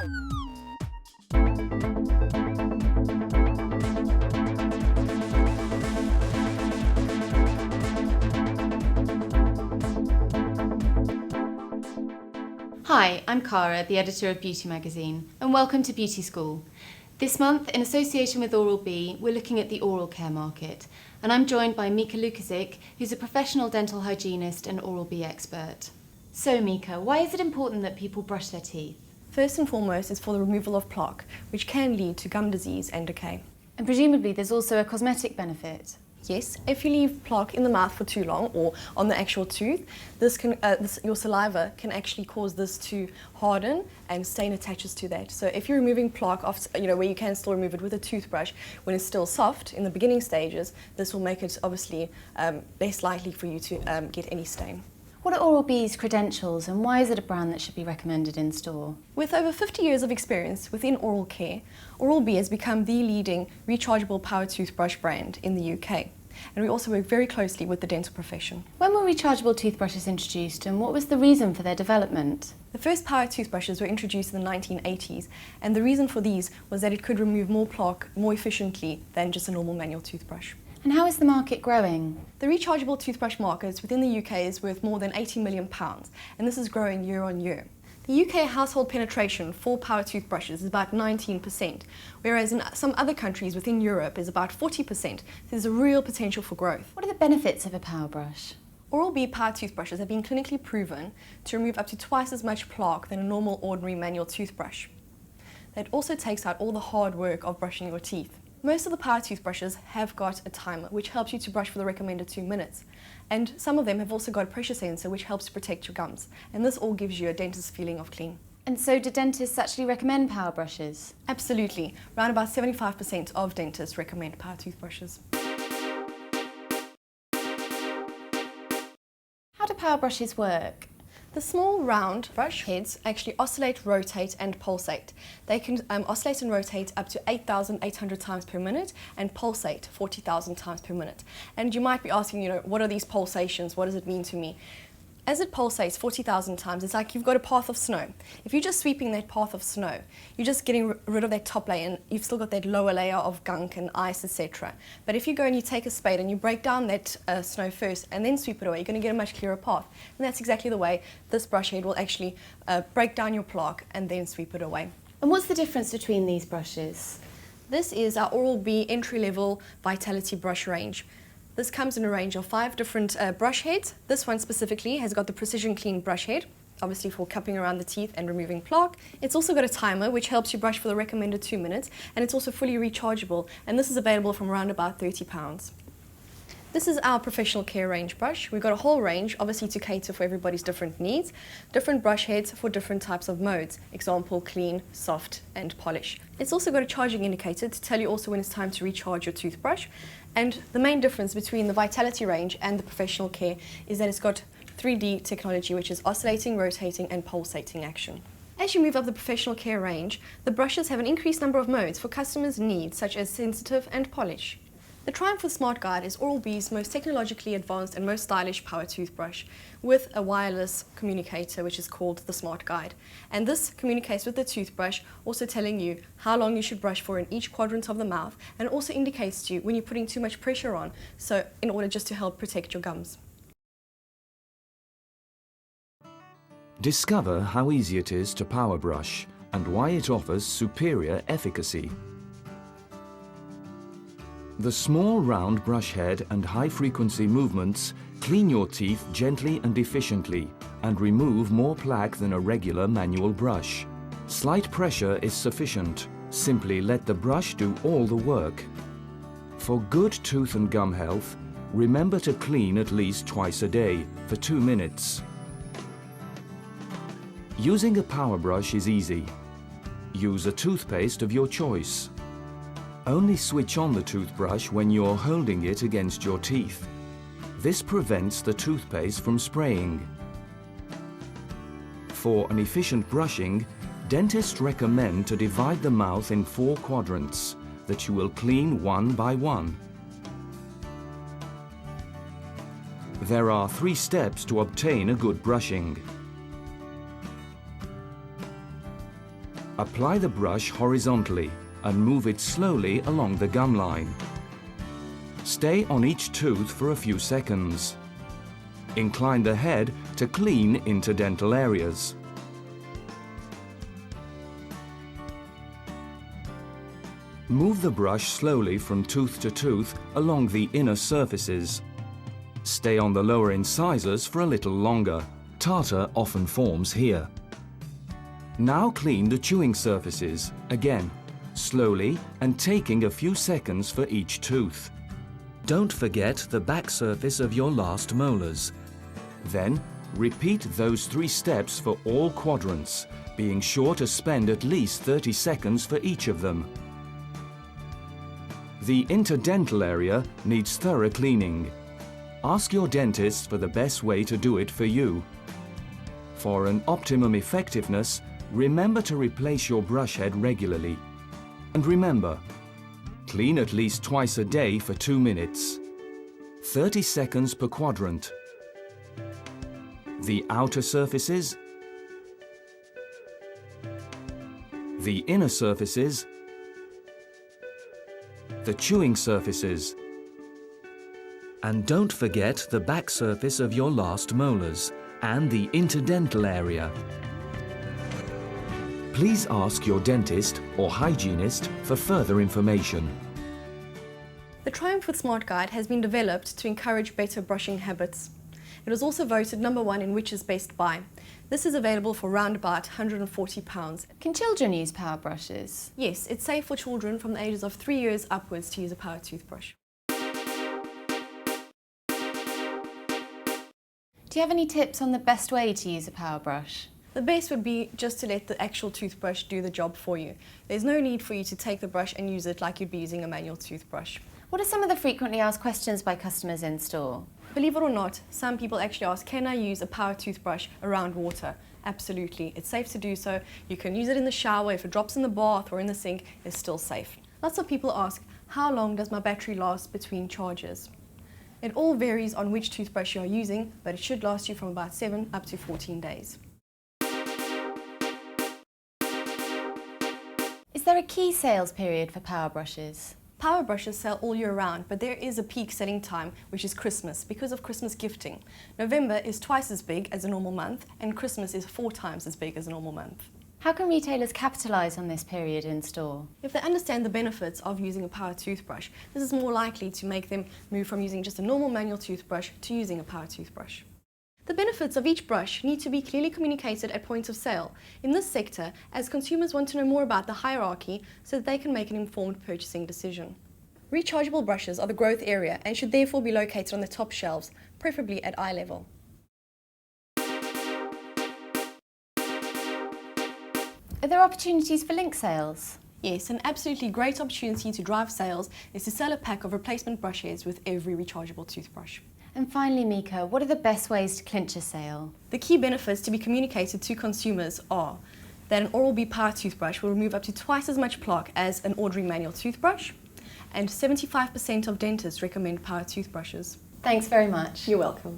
Hi, I'm Cara, the editor of Beauty Magazine, and welcome to Beauty School. This month, in association with Oral-B, we're looking at the oral care market, and I'm joined by Mika Lukasic, who's a professional dental hygienist and Oral-B expert. So Mika, why is it important that people brush their teeth? First and foremost is for the removal of plaque, which can lead to gum disease and decay. And presumably there's also a cosmetic benefit. Yes, if you leave plaque in the mouth for too long or on the actual tooth, your saliva can actually cause this to harden and stain attaches to that. So if you're removing plaque, where you can still remove it with a toothbrush when it's still soft in the beginning stages, this will make it obviously less likely for you to get any stain. What are Oral-B's credentials and why is it a brand that should be recommended in store? With over 50 years of experience within oral care, Oral-B has become the leading rechargeable power toothbrush brand in the UK. And we also work very closely with the dental profession. When were rechargeable toothbrushes introduced and what was the reason for their development? The first power toothbrushes were introduced in the 1980s, and the reason for these was that it could remove more plaque more efficiently than just a normal manual toothbrush. And how is the market growing? The rechargeable toothbrush market within the UK is worth more than £80 million, and this is growing year on year. The UK household penetration for power toothbrushes is about 19%, whereas in some other countries within Europe is about 40%. There's a real potential for growth. What are the benefits of a power brush? Oral-B power toothbrushes have been clinically proven to remove up to twice as much plaque than a normal ordinary manual toothbrush. That also takes out all the hard work of brushing your teeth. Most of the power toothbrushes have got a timer which helps you to brush for the recommended 2 minutes. And some of them have also got a pressure sensor which helps to protect your gums. And this all gives you a dentist's feeling of clean. And so do dentists actually recommend power brushes? Absolutely. Around about 75% of dentists recommend power toothbrushes. How do power brushes work? The small round brush heads actually oscillate, rotate and pulsate. They can oscillate and rotate up to 8,800 times per minute and pulsate 40,000 times per minute. And you might be asking, what are these pulsations? What does it mean to me? As it pulsates 40,000 times, it's like you've got a path of snow. If you're just sweeping that path of snow, you're just getting rid of that top layer and you've still got that lower layer of gunk and ice, etc. But if you go and you take a spade and you break down that snow first and then sweep it away, you're going to get a much clearer path. And that's exactly the way this brush head will actually break down your plaque and then sweep it away. And what's the difference between these brushes? This is our Oral-B entry-level Vitality brush range. This comes in a range of 5 different brush heads. This one specifically has got the Precision Clean brush head, obviously for cupping around the teeth and removing plaque. It's also got a timer which helps you brush for the recommended 2 minutes, and it's also fully rechargeable, and this is available from around about £30. This is our professional care range brush. We've got a whole range, obviously to cater for everybody's different needs. Different brush heads for different types of modes. Example, clean, soft and polish. It's also got a charging indicator to tell you also when it's time to recharge your toothbrush. And the main difference between the Vitality range and the professional care is that it's got 3D technology, which is oscillating, rotating and pulsating action. As you move up the professional care range, the brushes have an increased number of modes for customers' needs, such as sensitive and polish. The Triumph with Smart Guide is Oral-B's most technologically advanced and most stylish power toothbrush with a wireless communicator which is called the Smart Guide. And this communicates with the toothbrush, also telling you how long you should brush for in each quadrant of the mouth, and also indicates to you when you're putting too much pressure on, so in order just to help protect your gums. Discover how easy it is to power brush and why it offers superior efficacy. The small round brush head and high-frequency movements clean your teeth gently and efficiently and remove more plaque than a regular manual brush. Slight pressure is sufficient. Simply let the brush do all the work. For good tooth and gum health, remember to clean at least twice a day for 2 minutes. Using a power brush is easy. Use a toothpaste of your choice. Only switch on the toothbrush when you're holding it against your teeth. This prevents the toothpaste from spraying. For an efficient brushing, dentists recommend to divide the mouth in 4 quadrants that you will clean one by one. There are 3 steps to obtain a good brushing. Apply the brush horizontally and move it slowly along the gum line. Stay on each tooth for a few seconds. Incline the head to clean interdental areas. Move the brush slowly from tooth to tooth along the inner surfaces. Stay on the lower incisors for a little longer. Tartar often forms here. Now clean the chewing surfaces, again, slowly and taking a few seconds for each tooth. Don't forget the back surface of your last molars. Then, repeat those 3 steps for all quadrants, being sure to spend at least 30 seconds for each of them. The interdental area needs thorough cleaning. Ask your dentist for the best way to do it for you. For an optimum effectiveness, remember to replace your brush head regularly. And remember, clean at least twice a day for 2 minutes. 30 seconds per quadrant. The outer surfaces, the inner surfaces, the chewing surfaces. And don't forget the back surface of your last molars and the interdental area. Please ask your dentist or hygienist for further information. The Triumph with Smart Guide has been developed to encourage better brushing habits. It was also voted #1 in which is best buy. This is available for round about £140. Can children use power brushes? Yes, it's safe for children from the ages of 3 years upwards to use a power toothbrush. Do you have any tips on the best way to use a power brush? The best would be just to let the actual toothbrush do the job for you. There's no need for you to take the brush and use it like you'd be using a manual toothbrush. What are some of the frequently asked questions by customers in store? Believe it or not, some people actually ask, can I use a power toothbrush around water? Absolutely, it's safe to do so. You can use it in the shower, if it drops in the bath or in the sink, it's still safe. Lots of people ask, how long does my battery last between charges? It all varies on which toothbrush you are using, but it should last you from about 7 up to 14 days. Is there a key sales period for power brushes? Power brushes sell all year round, but there is a peak selling time, which is Christmas, because of Christmas gifting. November is twice as big as a normal month, and Christmas is 4 times as big as a normal month. How can retailers capitalise on this period in store? If they understand the benefits of using a power toothbrush, this is more likely to make them move from using just a normal manual toothbrush to using a power toothbrush. The benefits of each brush need to be clearly communicated at point of sale in this sector, as consumers want to know more about the hierarchy so that they can make an informed purchasing decision. Rechargeable brushes are the growth area and should therefore be located on the top shelves, preferably at eye level. Are there opportunities for link sales? Yes, an absolutely great opportunity to drive sales is to sell a pack of replacement brush heads with every rechargeable toothbrush. And finally, Mika, what are the best ways to clinch a sale? The key benefits to be communicated to consumers are that an Oral-B power toothbrush will remove up to twice as much plaque as an ordinary manual toothbrush, and 75% of dentists recommend power toothbrushes. Thanks very much. You're welcome.